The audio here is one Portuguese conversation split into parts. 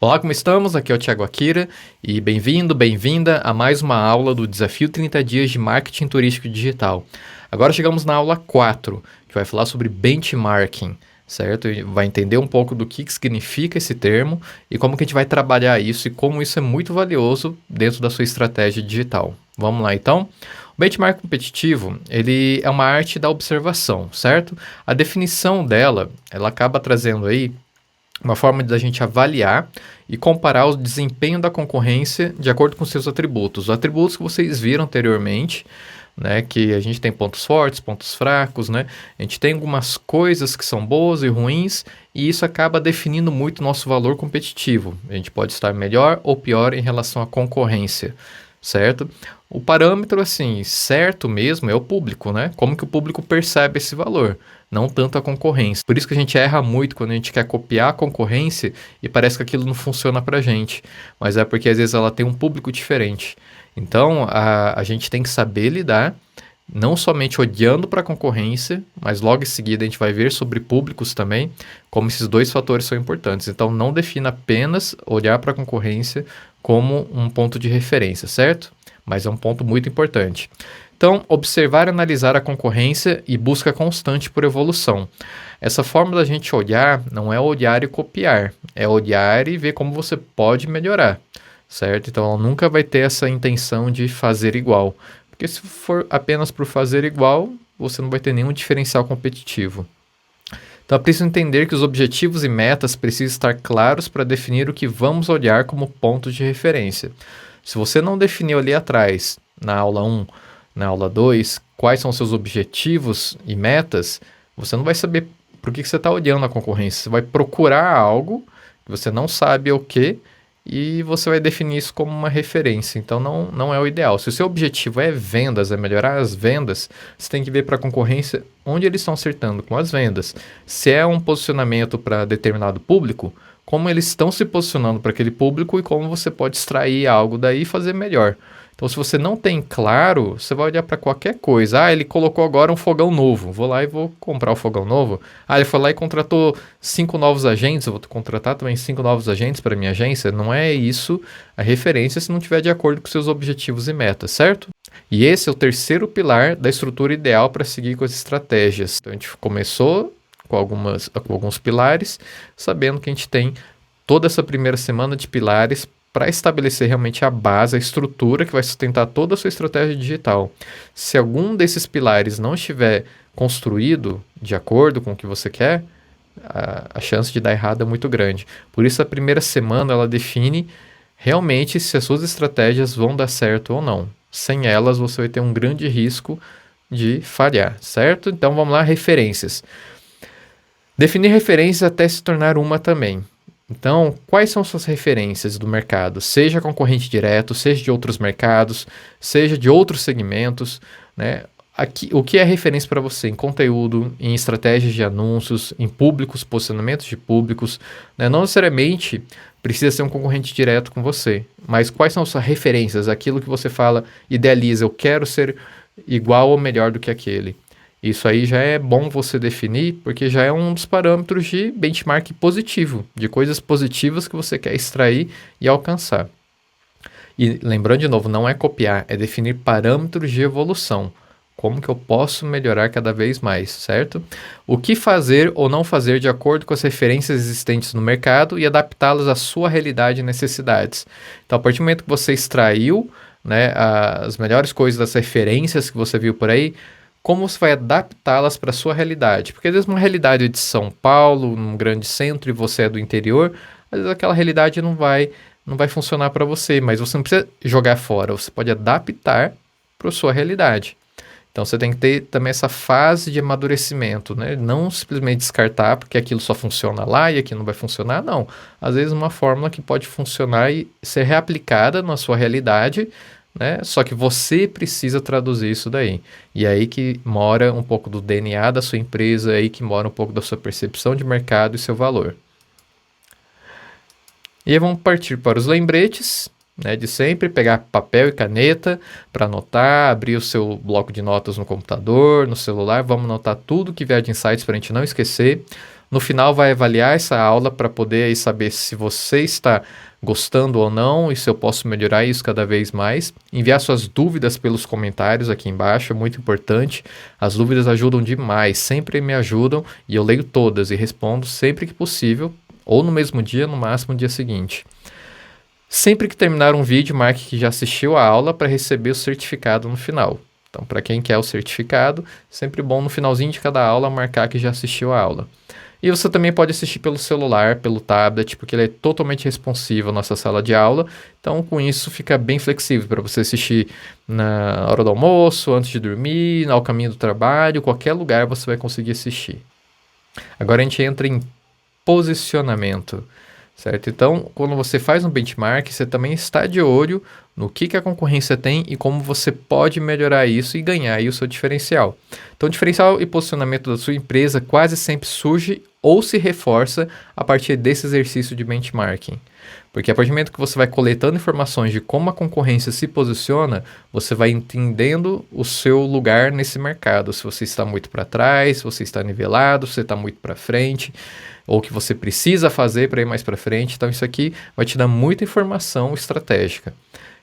Olá, como estamos? Aqui é o Thiago Akira e bem-vindo, bem-vinda a mais uma aula do Desafio 30 Dias de Marketing Turístico Digital. Agora chegamos na aula 4, que vai falar sobre benchmarking, certo? E vai entender um pouco do que significa esse termo e como que a gente vai trabalhar isso e como isso é muito valioso dentro da sua estratégia digital. Vamos lá, então? O benchmark competitivo, ele é uma arte da observação, certo? A definição dela, ela acaba trazendo aí uma forma da gente avaliar e comparar o desempenho da concorrência de acordo com seus atributos. Os atributos que vocês viram anteriormente, né, que a gente tem pontos fortes, pontos fracos, né? A gente tem algumas coisas que são boas e ruins e isso acaba definindo muito o nosso valor competitivo. A gente pode estar melhor ou pior em relação à concorrência, certo? O parâmetro, assim, certo mesmo é o público, né? Como que o público percebe esse valor, não tanto a concorrência. Por isso que a gente erra muito quando a gente quer copiar a concorrência e parece que aquilo não funciona pra gente. Mas é porque às vezes ela tem um público diferente. Então, a gente tem que saber lidar, não somente olhando para a concorrência, mas logo em seguida a gente vai ver sobre públicos também, como esses dois fatores são importantes. Então, não defina apenas olhar para a concorrência como um ponto de referência, certo? Mas é um ponto muito importante. Então, observar e analisar a concorrência e busca constante por evolução. Essa forma da gente olhar não é olhar e copiar, é olhar e ver como você pode melhorar, certo? Então, ela nunca vai ter essa intenção de fazer igual, porque se for apenas por fazer igual, você não vai ter nenhum diferencial competitivo. Então, é preciso entender que os objetivos e metas precisam estar claros para definir o que vamos olhar como ponto de referência. Se você não definiu ali atrás, na aula 1, na aula 2, quais são os seus objetivos e metas, você não vai saber por que você está olhando a concorrência. Você vai procurar algo que você não sabe o que e você vai definir isso como uma referência. Então, não é o ideal. Se o seu objetivo é vendas, é melhorar as vendas, você tem que ver para a concorrência onde eles estão acertando com as vendas. Se é um posicionamento para determinado público, como eles estão se posicionando para aquele público e como você pode extrair algo daí e fazer melhor. Então, se você não tem claro, você vai olhar para qualquer coisa. Ah, ele colocou agora um fogão novo. Vou lá e vou comprar o fogão novo. Ah, ele foi lá e contratou 5 novos agentes. Eu vou contratar também 5 novos agentes para minha agência. Não é isso a referência se não estiver de acordo com seus objetivos e metas, certo? E esse é o terceiro pilar da estrutura ideal para seguir com as estratégias. Então, a gente começou com alguns pilares, sabendo que a gente tem toda essa primeira semana de pilares para estabelecer realmente a base, a estrutura que vai sustentar toda a sua estratégia digital. Se algum desses pilares não estiver construído de acordo com o que você quer, a chance de dar errado é muito grande. Por isso, a primeira semana ela define realmente se as suas estratégias vão dar certo ou não. Sem elas, você vai ter um grande risco de falhar, certo? Então, vamos lá, referências. Definir referências até se tornar uma também. Então, quais são suas referências do mercado? Seja concorrente direto, seja de outros mercados, seja de outros segmentos, né? Aqui, o que é referência para você em conteúdo, em estratégias de anúncios, em públicos, posicionamentos de públicos, né? Não necessariamente precisa ser um concorrente direto com você, mas quais são suas referências? Aquilo que você fala, idealiza, eu quero ser igual ou melhor do que aquele. Isso aí já é bom você definir, porque já é um dos parâmetros de benchmark positivo, de coisas positivas que você quer extrair e alcançar. E lembrando de novo, não é copiar, é definir parâmetros de evolução. Como que eu posso melhorar cada vez mais, certo? O que fazer ou não fazer de acordo com as referências existentes no mercado e adaptá-las à sua realidade e necessidades. Então, a partir do momento que você extraiu, né, as melhores coisas das referências que você viu por aí, como você vai adaptá-las para a sua realidade. Porque às vezes uma realidade de São Paulo, num grande centro, e você é do interior, às vezes aquela realidade não vai funcionar para você, mas você não precisa jogar fora, você pode adaptar para a sua realidade. Então você tem que ter também essa fase de amadurecimento, né? Não simplesmente descartar porque aquilo só funciona lá e aqui não vai funcionar, não. Às vezes uma fórmula que pode funcionar e ser reaplicada na sua realidade, né? Só que você precisa traduzir isso daí. E é aí que mora um pouco do DNA da sua empresa, é aí que mora um pouco da sua percepção de mercado e seu valor. E aí vamos partir para os lembretes, né, de sempre, pegar papel e caneta para anotar, abrir o seu bloco de notas no computador, no celular, vamos anotar tudo que vier de insights para a gente não esquecer. No final vai avaliar essa aula para poder aí saber se você está gostando ou não e se eu posso melhorar isso cada vez mais. Enviar suas dúvidas pelos comentários aqui embaixo, é muito importante. As dúvidas ajudam demais, sempre me ajudam e eu leio todas e respondo sempre que possível, ou no mesmo dia, no máximo no dia seguinte. Sempre que terminar um vídeo, marque que já assistiu a aula para receber o certificado no final. Então, para quem quer o certificado, sempre bom no finalzinho de cada aula marcar que já assistiu a aula. E você também pode assistir pelo celular, pelo tablet, porque ele é totalmente responsivo à nossa sala de aula. Então, com isso, fica bem flexível para você assistir na hora do almoço, antes de dormir, ao caminho do trabalho, qualquer lugar você vai conseguir assistir. Agora a gente entra em posicionamento, certo? Então, quando você faz um benchmark, você também está de olho no que a concorrência tem e como você pode melhorar isso e ganhar aí o seu diferencial. Então, o diferencial e posicionamento da sua empresa quase sempre surge ou se reforça a partir desse exercício de benchmarking. Porque a partir do momento que você vai coletando informações de como a concorrência se posiciona, você vai entendendo o seu lugar nesse mercado. Se você está muito para trás, se você está nivelado, se você está muito para frente, ou o que você precisa fazer para ir mais para frente. Então, isso aqui vai te dar muita informação estratégica.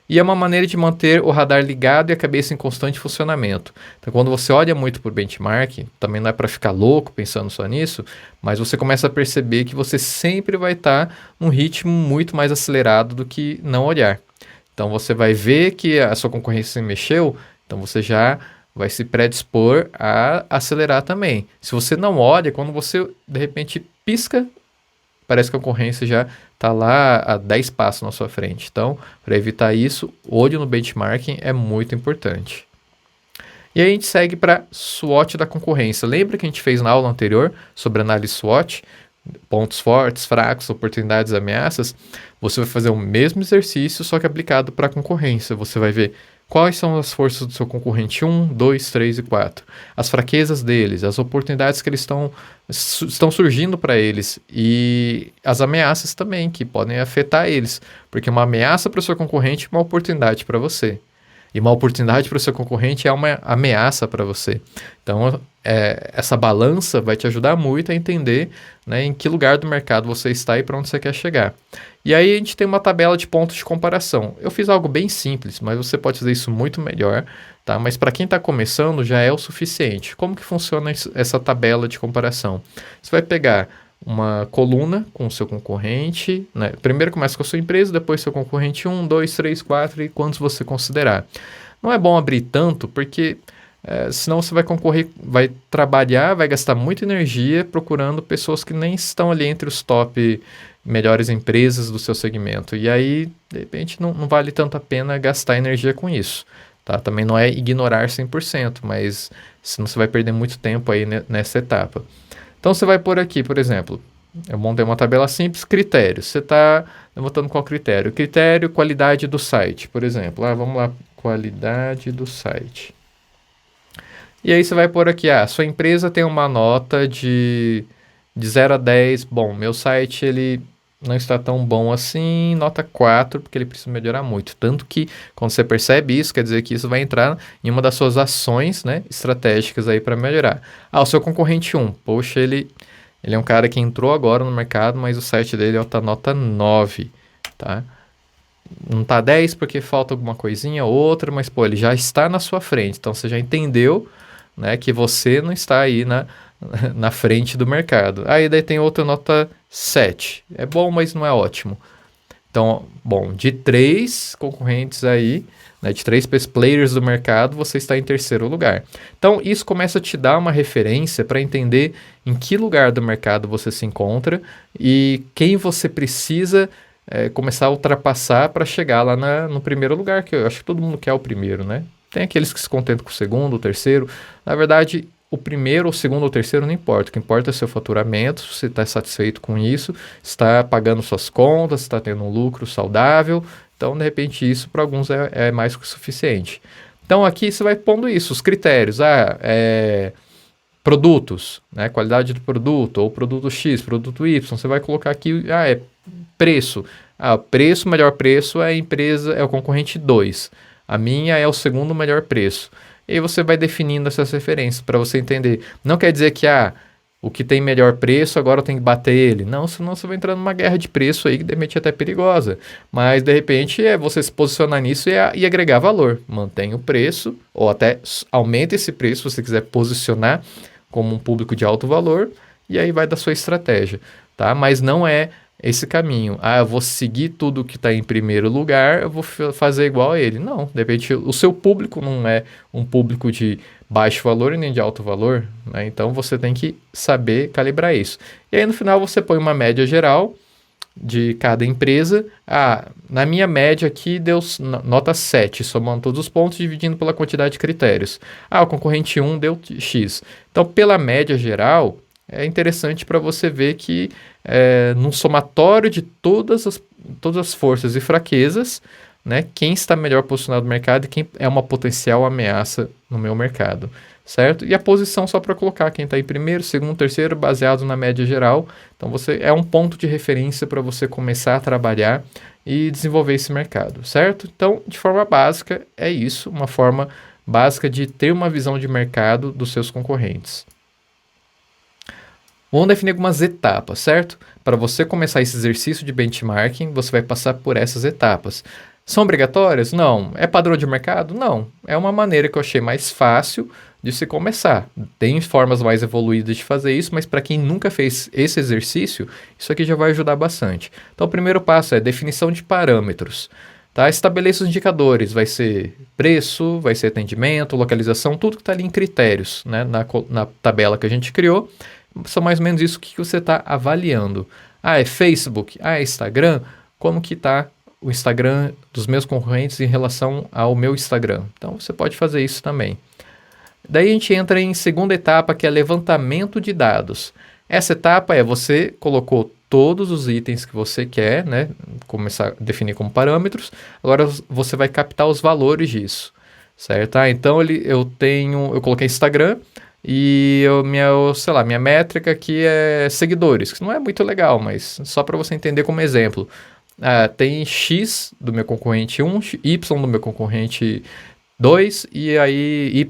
E é uma maneira de manter o radar ligado e a cabeça em constante funcionamento. Então, quando você olha muito por benchmark, também não é para ficar louco pensando só nisso, mas você começa a perceber que você sempre vai estar num ritmo muito mais acelerado do que não olhar. Então, você vai ver que a sua concorrência se mexeu, então você já vai se predispor a acelerar também. Se você não olha, quando você, de repente, pisca, parece que a concorrência já está lá a 10 passos na sua frente. Então, para evitar isso, olho no benchmarking é muito importante. E aí a gente segue para SWOT da concorrência. Lembra que a gente fez na aula anterior sobre análise SWOT? Pontos fortes, fracos, oportunidades, ameaças. Você vai fazer o mesmo exercício, só que aplicado para a concorrência. Você vai ver quais são as forças do seu concorrente 1, 2, 3 e 4. As fraquezas deles, as oportunidades que eles estão surgindo para eles e as ameaças também, que podem afetar eles. Porque uma ameaça para o seu concorrente é uma oportunidade para você. E uma oportunidade para o seu concorrente é uma ameaça para você. Então, essa balança vai te ajudar muito a entender, né, em que lugar do mercado você está e para onde você quer chegar. E aí a gente tem uma tabela de pontos de comparação. Eu fiz algo bem simples, mas você pode fazer isso muito melhor, tá? Mas para quem está começando já é o suficiente. Como que funciona essa tabela de comparação? Você vai pegar uma coluna com o seu concorrente, né? Primeiro começa com a sua empresa, depois seu concorrente 1, 2, 3, 4 e quantos você considerar. Não é bom abrir tanto, porque senão você vai concorrer, vai trabalhar, vai gastar muita energia procurando pessoas que nem estão ali entre os top melhores empresas do seu segmento. E aí, de repente, não vale tanto a pena gastar energia com isso. Tá? Também não é ignorar 100%, mas senão você vai perder muito tempo aí nessa etapa. Então, você vai pôr aqui, por exemplo, eu montei uma tabela simples, critérios. Você está levantando qual critério? Critério, qualidade do site, por exemplo. Vamos lá, qualidade do site. E aí você vai pôr aqui, sua empresa tem uma nota de 0 a 10. Bom, meu site ele não está tão bom assim, nota 4, porque ele precisa melhorar muito. Tanto que, quando você percebe isso, quer dizer que isso vai entrar em uma das suas ações, né, estratégicas aí para melhorar. O seu concorrente 1, poxa, ele é um cara que entrou agora no mercado, mas o site dele está nota 9, tá? Não está 10 porque falta alguma coisinha, outra, mas, pô, ele já está na sua frente. Então, você já entendeu, né, que você não está aí na frente do mercado. Aí daí tem outra nota 7. É bom, mas não é ótimo. Então, bom, de 3 concorrentes aí, né, de 3 players do mercado, você está em terceiro lugar. Então, isso começa a te dar uma referência para entender em que lugar do mercado você se encontra e quem você precisa começar a ultrapassar para chegar lá no primeiro lugar, que eu acho que todo mundo quer o primeiro, né? Tem aqueles que se contentam com o segundo, o terceiro. Na verdade, o primeiro, o segundo ou o terceiro não importa. O que importa é seu faturamento, se você está satisfeito com isso, está pagando suas contas, está tendo um lucro saudável. Então, de repente, isso para alguns é mais que o suficiente. Então, aqui você vai pondo isso, os critérios. Produtos, né? Qualidade do produto, ou produto X, produto Y. Você vai colocar aqui, é preço. Preço, melhor preço é a empresa, é o concorrente 2. A minha é o segundo melhor preço. E aí você vai definindo essas referências para você entender. Não quer dizer que o que tem melhor preço, agora tem que bater ele. Não, senão você vai entrar numa guerra de preço aí que de repente é até perigosa. Mas de repente é você se posicionar nisso e agregar valor. Mantém o preço, ou até aumenta esse preço se você quiser posicionar como um público de alto valor, e aí vai da sua estratégia, tá? Mas não é esse caminho. Ah, eu vou seguir tudo que está em primeiro lugar, eu vou fazer igual a ele. Não, de repente o seu público não é um público de baixo valor e nem de alto valor, né? Então você tem que saber calibrar isso. E aí no final você põe uma média geral de cada empresa. Ah, na minha média aqui deu nota 7, somando todos os pontos, dividindo pela quantidade de critérios. Ah, o concorrente 1 deu X. Então, pela média geral, é interessante para você ver que num somatório de todas as forças e fraquezas, né, quem está melhor posicionado no mercado e quem é uma potencial ameaça no meu mercado, certo? E a posição só para colocar quem está em primeiro, segundo, terceiro, baseado na média geral. Então, você é um ponto de referência para você começar a trabalhar e desenvolver esse mercado, certo? Então, de forma básica, é isso, uma forma básica de ter uma visão de mercado dos seus concorrentes. Vamos definir algumas etapas, certo? Para você começar esse exercício de benchmarking, você vai passar por essas etapas. São obrigatórias? Não. É padrão de mercado? Não. É uma maneira que eu achei mais fácil de se começar. Tem formas mais evoluídas de fazer isso, mas para quem nunca fez esse exercício, isso aqui já vai ajudar bastante. Então, o primeiro passo é definição de parâmetros. Tá? Estabeleça os indicadores, vai ser preço, vai ser atendimento, localização, tudo que está ali em critérios, né? Na tabela que a gente criou. São mais ou menos isso que você está avaliando. Ah, é Facebook? Ah, é Instagram? Como que está o Instagram dos meus concorrentes em relação ao meu Instagram? Então, você pode fazer isso também. Daí a gente entra em segunda etapa, que é levantamento de dados. Essa etapa é você colocou todos os itens que você quer, né? Começar a definir como parâmetros. Agora você vai captar os valores disso, certo? Ah, então eu coloquei Instagram. E minha métrica aqui é seguidores, que não é muito legal, mas só para você entender como exemplo. Tem X do meu concorrente 1, Y do meu concorrente 2, e aí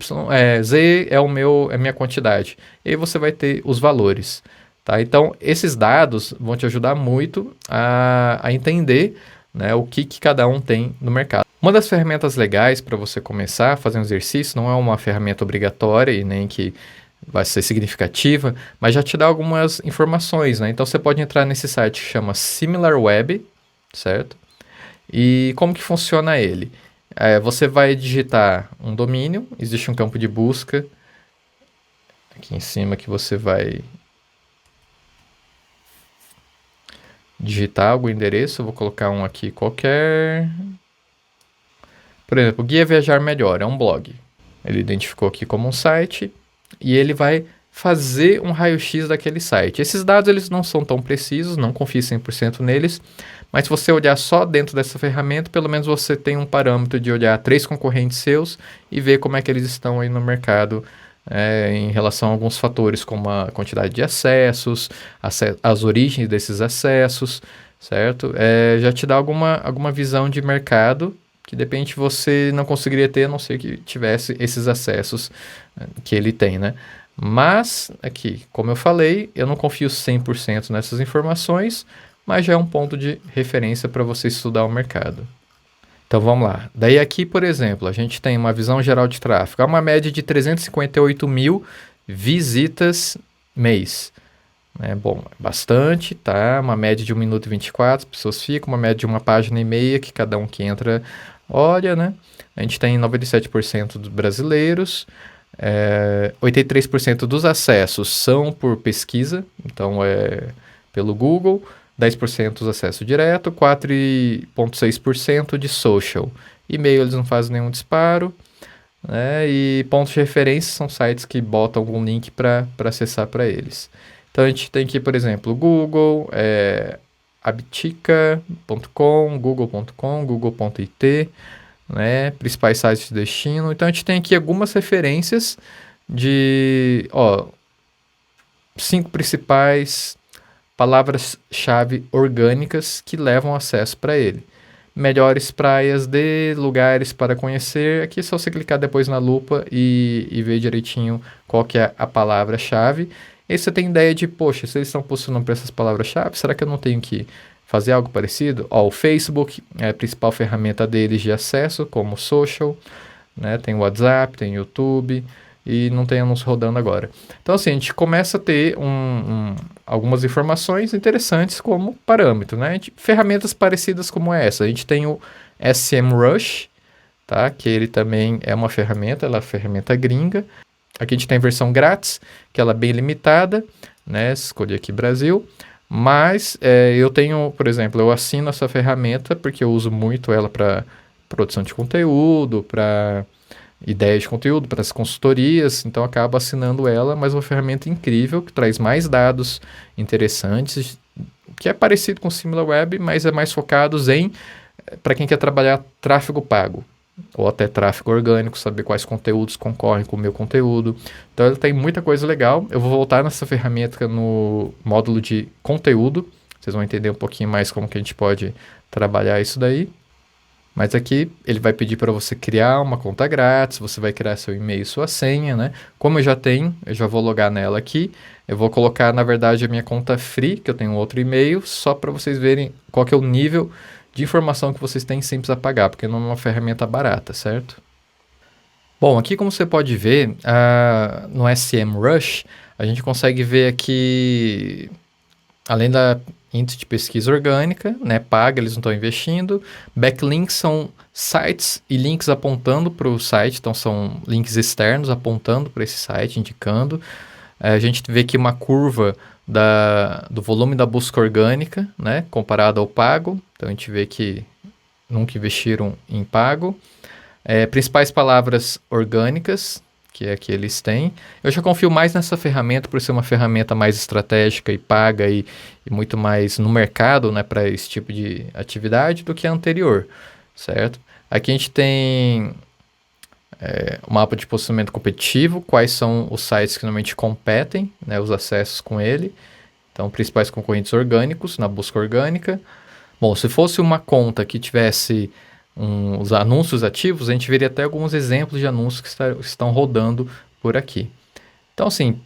Z é a minha quantidade. E aí você vai ter os valores. Tá? Então, esses dados vão te ajudar muito a entender, né, o que cada um tem no mercado. Uma das ferramentas legais para você começar a fazer um exercício, não é uma ferramenta obrigatória e nem que vai ser significativa, mas já te dá algumas informações, né? Então você pode entrar nesse site que chama SimilarWeb, certo? E como que funciona ele? Você vai digitar um domínio, existe um campo de busca aqui em cima que você vai digitar algum endereço. Eu vou colocar um aqui qualquer. Por exemplo, Guia Viajar Melhor, é um blog. Ele identificou aqui como um site e ele vai fazer um raio-x daquele site. Esses dados eles não são tão precisos, não confie 100% neles, mas se você olhar só dentro dessa ferramenta, pelo menos você tem um parâmetro de olhar 3 concorrentes seus e ver como é que eles estão aí no mercado em relação a alguns fatores, como a quantidade de acessos, as origens desses acessos, certo? Já te dá alguma visão de mercado que de repente você não conseguiria ter, a não ser que tivesse esses acessos que ele tem, né? Mas, aqui, como eu falei, eu não confio 100% nessas informações, mas já é um ponto de referência para você estudar o mercado. Então, vamos lá. Daí aqui, por exemplo, a gente tem uma visão geral de tráfego. Há uma média de 358 mil visitas mês. Bom, bastante, tá? Uma média de 1 minuto e 24 pessoas ficam, uma média de uma página e meia que cada um que entra olha, né? A gente tem 97% dos brasileiros, 83% dos acessos são por pesquisa, então é pelo Google, 10% dos acessos direto, 4,6% de social. E-mail eles não fazem nenhum disparo, né? E pontos de referência são sites que botam algum link para acessar para eles. Então a gente tem aqui, por exemplo, Google, Abitica.com, Google.com, Google.it, né, principais sites de destino. Então a gente tem aqui algumas referências de 5 principais palavras-chave orgânicas que levam acesso para ele. Melhores praias de lugares para conhecer. Aqui é só você clicar depois na lupa e ver direitinho qual que é a palavra-chave. E aí você tem ideia de, poxa, se eles estão posicionando para essas palavras-chave, será que eu não tenho que fazer algo parecido? Ó, o Facebook é a principal ferramenta deles de acesso, como social, né? Tem o WhatsApp, tem o YouTube e não tem anúncio rodando agora. Então, assim, a gente começa a ter algumas informações interessantes como parâmetro, né? Ferramentas parecidas como essa. A gente tem o SEMrush, tá? Que ele também é uma ferramenta, ela é uma ferramenta gringa. Aqui a gente tem a versão grátis, que ela é bem limitada, né? Escolhi aqui Brasil. Mas eu tenho, por exemplo, eu assino essa ferramenta porque eu uso muito ela para produção de conteúdo, para ideias de conteúdo, para as consultorias, então acabo assinando ela, mas é uma ferramenta incrível que traz mais dados interessantes, que é parecido com o SimilarWeb, mas é mais focados em para quem quer trabalhar tráfego pago ou até tráfego orgânico, saber quais conteúdos concorrem com o meu conteúdo. Então ele tem muita coisa legal. Eu vou voltar nessa ferramenta no módulo de conteúdo. Vocês vão entender um pouquinho mais como que a gente pode trabalhar isso daí. Mas aqui ele vai pedir para você criar uma conta grátis, você vai criar seu e-mail e sua senha, né? Como eu já tenho, eu já vou logar nela aqui. Eu vou colocar, na verdade, a minha conta free, que eu tenho outro e-mail, só para vocês verem qual que é o nível de informação que vocês têm sem precisar pagar, porque não é uma ferramenta barata, certo? Bom, aqui como você pode ver, no SEMrush, a gente consegue ver aqui, além da índice de pesquisa orgânica, né, paga, eles não estão investindo. Backlinks são sites e links apontando para o site, então são links externos apontando para esse site, indicando. A gente vê aqui uma curva do volume da busca orgânica, né, comparado ao pago. Então a gente vê que nunca investiram em pago. Principais palavras orgânicas, que é que eles têm. Eu já confio mais nessa ferramenta por ser uma ferramenta mais estratégica e paga e muito mais no mercado, né, para esse tipo de atividade do que a anterior, certo? Aqui a gente tem o mapa de posicionamento competitivo, quais são os sites que normalmente competem, né, os acessos com ele. Então, principais concorrentes orgânicos na busca orgânica. Bom, se fosse uma conta que tivesse os anúncios ativos, a gente veria até alguns exemplos de anúncios que estão rodando por aqui. Então, assim,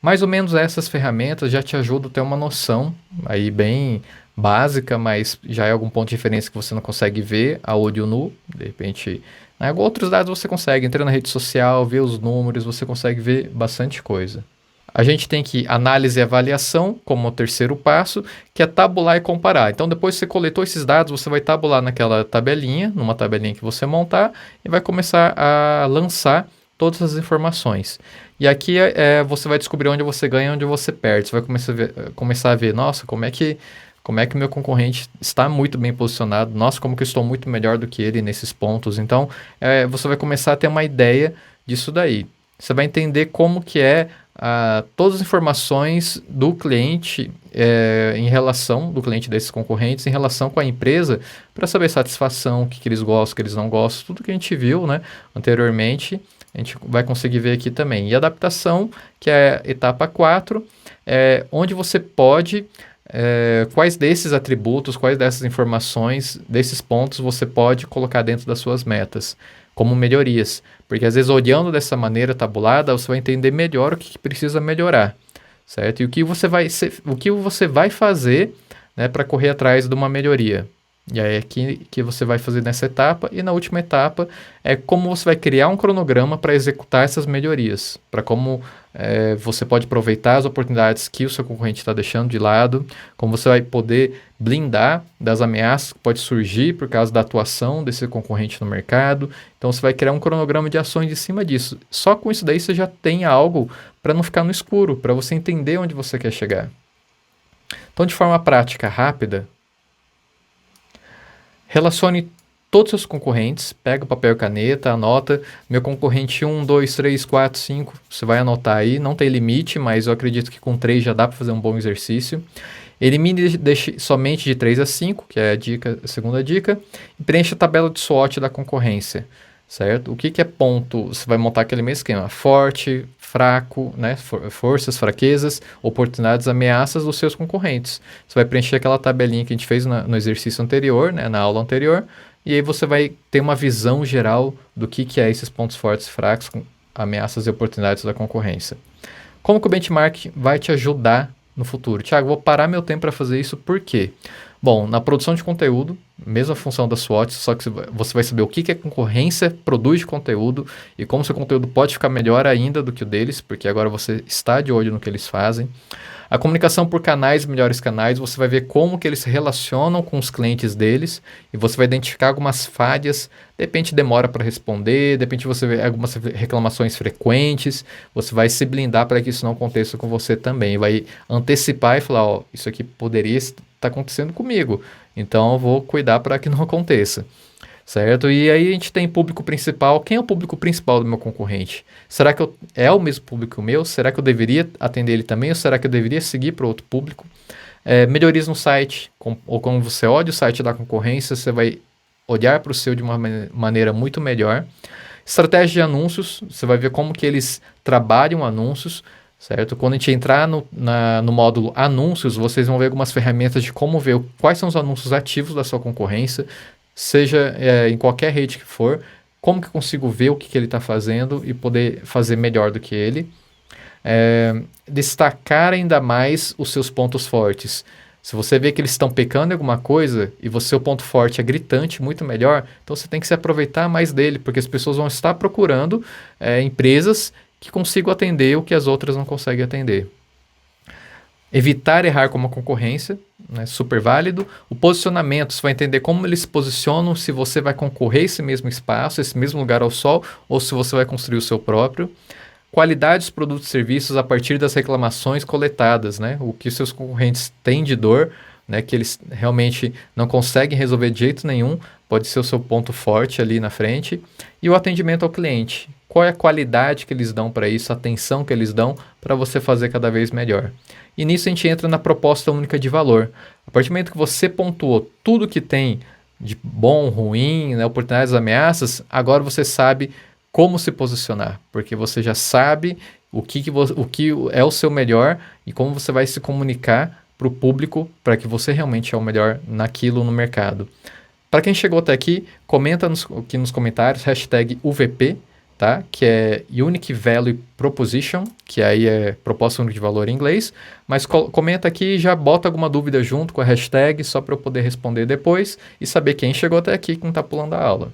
mais ou menos essas ferramentas já te ajudam a ter uma noção aí bem básica, mas já é algum ponto de referência que você não consegue ver a olho nu. De repente, né, outros dados você consegue, entrar na rede social, ver os números, você consegue ver bastante coisa. A gente tem que análise e avaliação como o terceiro passo, que é tabular e comparar. Então, depois que você coletou esses dados, você vai tabular naquela tabelinha, numa tabelinha que você montar, e vai começar a lançar todas as informações. E aqui você vai descobrir onde você ganha e onde você perde. Você vai começar a ver, nossa, como é que o meu concorrente está muito bem posicionado, nossa, como que eu estou muito melhor do que ele nesses pontos. Então, você vai começar a ter uma ideia disso daí. Você vai entender como que todas as informações do cliente do cliente desses concorrentes em relação com a empresa para saber satisfação, o que eles gostam, o que eles não gostam, tudo que a gente viu, né, anteriormente, a gente vai conseguir ver aqui também. E adaptação, que é a etapa 4, onde você pode, quais desses atributos, quais dessas informações, desses pontos você pode colocar dentro das suas metas como melhorias, porque às vezes olhando dessa maneira tabulada, você vai entender melhor o que precisa melhorar, certo? E o que você vai fazer, né, para correr atrás de uma melhoria. E aí é aqui que você vai fazer nessa etapa, e na última etapa é como você vai criar um cronograma para executar essas melhorias, para como você pode aproveitar as oportunidades que o seu concorrente está deixando de lado, como você vai poder blindar das ameaças que pode surgir por causa da atuação desse concorrente no mercado. Então você vai criar um cronograma de ações em cima disso. Só com isso daí você já tem algo para não ficar no escuro, para você entender onde você quer chegar. Então, de forma prática, rápida, relacione todos os seus concorrentes, pega o papel e caneta, anota, meu concorrente 1, 2, 3, 4, 5, você vai anotar aí, não tem limite, mas eu acredito que com 3 já dá para fazer um bom exercício. Elimine e deixe somente de 3 a 5, que é a segunda dica, e preencha a tabela de SWOT da concorrência, certo? O que é ponto? Você vai montar aquele mesmo esquema, forte, fraco, né? Forças, fraquezas, oportunidades, ameaças dos seus concorrentes. Você vai preencher aquela tabelinha que a gente fez no exercício anterior, né? Na aula anterior, e aí você vai ter uma visão geral do que é esses pontos fortes e fracos, com ameaças e oportunidades da concorrência. Como que o benchmark vai te ajudar no futuro? Thiago, vou parar meu tempo para fazer isso, por quê? Bom, na produção de conteúdo, mesma função da SWOT, só que você vai saber o que a concorrência produz de conteúdo e como seu conteúdo pode ficar melhor ainda do que o deles, porque agora você está de olho no que eles fazem. A comunicação por canais, melhores canais, você vai ver como que eles se relacionam com os clientes deles e você vai identificar algumas falhas, de repente demora para responder, de repente você vê algumas reclamações frequentes, você vai se blindar para que isso não aconteça com você também, vai antecipar e falar, ó, isso aqui poderia estar acontecendo comigo, então eu vou cuidar para que não aconteça. Certo? E aí a gente tem público principal. Quem é o público principal do meu concorrente? Será que é o mesmo público meu? Será que eu deveria atender ele também? Ou será que eu deveria seguir para outro público? Melhorias no site, ou quando você olha o site da concorrência, você vai olhar para o seu de uma maneira muito melhor. Estratégia de anúncios, você vai ver como que eles trabalham anúncios, certo? Quando a gente entrar no módulo anúncios, vocês vão ver algumas ferramentas de como ver quais são os anúncios ativos da sua concorrência, seja em qualquer rede que for, como que eu consigo ver o que ele está fazendo e poder fazer melhor do que ele. Destacar ainda mais os seus pontos fortes. Se você vê que eles estão pecando em alguma coisa e o seu ponto forte é gritante, muito melhor, então você tem que se aproveitar mais dele, porque as pessoas vão estar procurando empresas que consigam atender o que as outras não conseguem atender. Evitar errar como a concorrência, né, super válido. O posicionamento, você vai entender como eles se posicionam, se você vai concorrer esse mesmo espaço, esse mesmo lugar ao sol, ou se você vai construir o seu próprio. Qualidade dos produtos e serviços a partir das reclamações coletadas, né, o que seus concorrentes têm de dor, né, que eles realmente não conseguem resolver de jeito nenhum, pode ser o seu ponto forte ali na frente. E o atendimento ao cliente. Qual é a qualidade que eles dão para isso, a atenção que eles dão para você fazer cada vez melhor. E nisso a gente entra na proposta única de valor. A partir do momento que você pontuou tudo que tem de bom, ruim, né, oportunidades, ameaças, agora você sabe como se posicionar, porque você já sabe o que é o seu melhor e como você vai se comunicar para o público para que você realmente é o melhor naquilo no mercado. Para quem chegou até aqui, comenta aqui nos comentários, hashtag UVP, tá? Que é Unique Value Proposition, que aí é proposta única de valor em inglês, mas comenta aqui e já bota alguma dúvida junto com a hashtag, só para eu poder responder depois e saber quem chegou até aqui e quem está pulando a aula.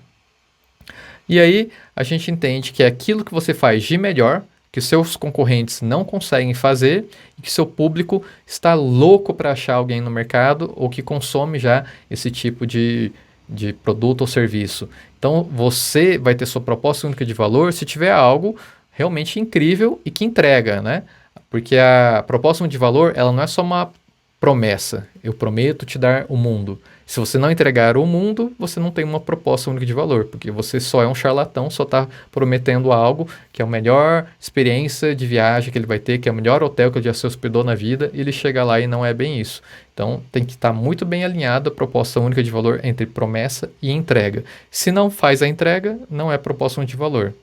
E aí a gente entende que é aquilo que você faz de melhor, que seus concorrentes não conseguem fazer e que seu público está louco para achar alguém no mercado ou que consome já esse tipo de produto ou serviço. Então, você vai ter sua proposta única de valor se tiver algo realmente incrível e que entrega, né? Porque a proposta única de valor, ela não é só uma promessa. Eu prometo te dar o mundo. Se você não entregar o mundo, você não tem uma proposta única de valor, porque você só é um charlatão, só está prometendo algo que é a melhor experiência de viagem que ele vai ter, que é o melhor hotel que ele já se hospedou na vida, e ele chega lá e não é bem isso. Então, tem que estar muito bem alinhado a proposta única de valor entre promessa e entrega. Se não faz a entrega, não é proposta única de valor.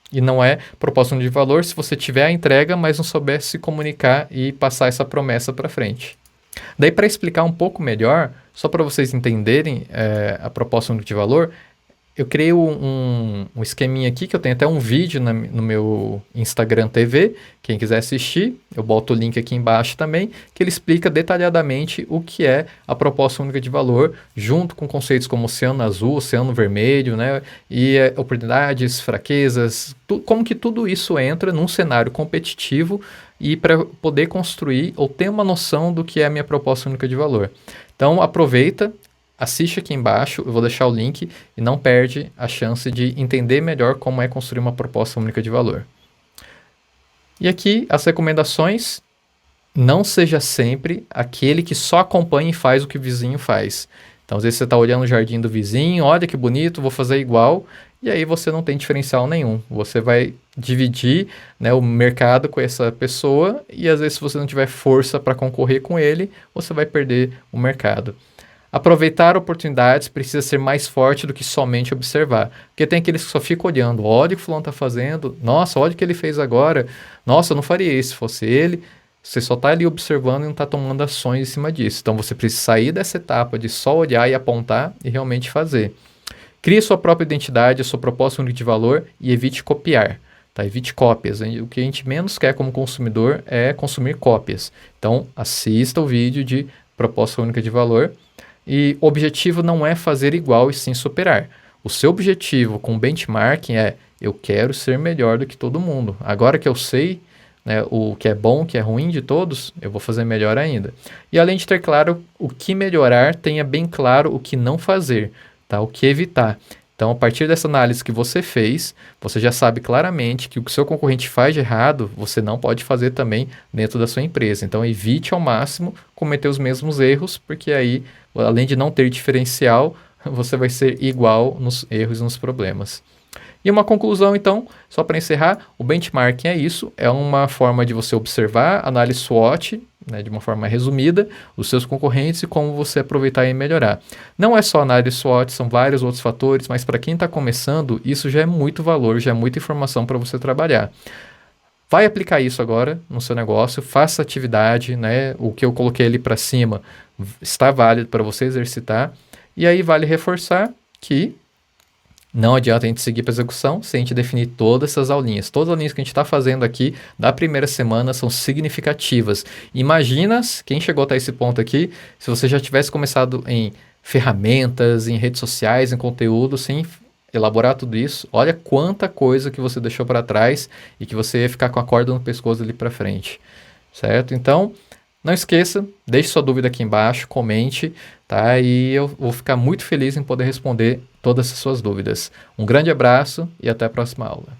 E não é proposta única de valor se você tiver a entrega, mas não souber se comunicar e passar essa promessa para frente. Daí, para explicar um pouco melhor, só para vocês entenderem a proposta única de valor, eu criei um esqueminha aqui, que eu tenho até um vídeo no meu Instagram TV, quem quiser assistir, eu boto o link aqui embaixo também, que ele explica detalhadamente o que é a proposta única de valor, junto com conceitos como oceano azul, oceano vermelho, né, e oportunidades, fraquezas, como que tudo isso entra num cenário competitivo e para poder construir ou ter uma noção do que é a minha proposta única de valor. Então, aproveita, assiste aqui embaixo, eu vou deixar o link e não perde a chance de entender melhor como é construir uma proposta única de valor. E aqui as recomendações: não seja sempre aquele que só acompanha e faz o que o vizinho faz. Então, às vezes você está olhando o jardim do vizinho, olha que bonito, vou fazer igual, e aí você não tem diferencial nenhum. Você vai dividir, né, o mercado com essa pessoa e às vezes se você não tiver força para concorrer com ele, você vai perder o mercado. Aproveitar oportunidades precisa ser mais forte do que somente observar. Porque tem aqueles que só ficam olhando, olha o que o fulano está fazendo, nossa, olha o que ele fez agora, nossa, eu não faria isso se fosse ele. Você só está ali observando e não está tomando ações em cima disso. Então você precisa sair dessa etapa de só olhar e apontar e realmente fazer. Crie sua própria identidade, a sua proposta única de valor e evite copiar. tá? Evite cópias. O que a gente menos quer como consumidor é consumir cópias. Então, assista o vídeo de proposta única de valor. E o objetivo não é fazer igual e sim superar. O seu objetivo com o benchmarking é: eu quero ser melhor do que todo mundo. Agora que eu sei, né, o que é bom, o que é ruim de todos, eu vou fazer melhor ainda. E além de ter claro o que melhorar, tenha bem claro o que não fazer, tá? O que evitar. Então, a partir dessa análise que você fez, você já sabe claramente que o que o seu concorrente faz de errado, você não pode fazer também dentro da sua empresa. Então, evite ao máximo cometer os mesmos erros, porque aí, além de não ter diferencial, você vai ser igual nos erros e nos problemas. E uma conclusão, então, só para encerrar, o benchmarking é isso, é uma forma de você observar, análise SWOT, né, de uma forma resumida, os seus concorrentes e como você aproveitar e melhorar. Não é só análise SWOT, são vários outros fatores, mas para quem está começando, isso já é muito valor, já é muita informação para você trabalhar. Vai aplicar isso agora no seu negócio, faça atividade, né? O que eu coloquei ali para cima está válido para você exercitar. E aí vale reforçar que não adianta a gente seguir para execução sem a gente definir todas essas aulinhas. Todas as aulinhas que a gente está fazendo aqui da primeira semana são significativas. Imagina quem chegou até esse ponto aqui, se você já tivesse começado em ferramentas, em redes sociais, em conteúdo, sem elaborar tudo isso. Olha quanta coisa que você deixou para trás e que você ia ficar com a corda no pescoço ali para frente, certo? Então, não esqueça, deixe sua dúvida aqui embaixo, comente, tá? E eu vou ficar muito feliz em poder responder todas as suas dúvidas. Um grande abraço e até a próxima aula.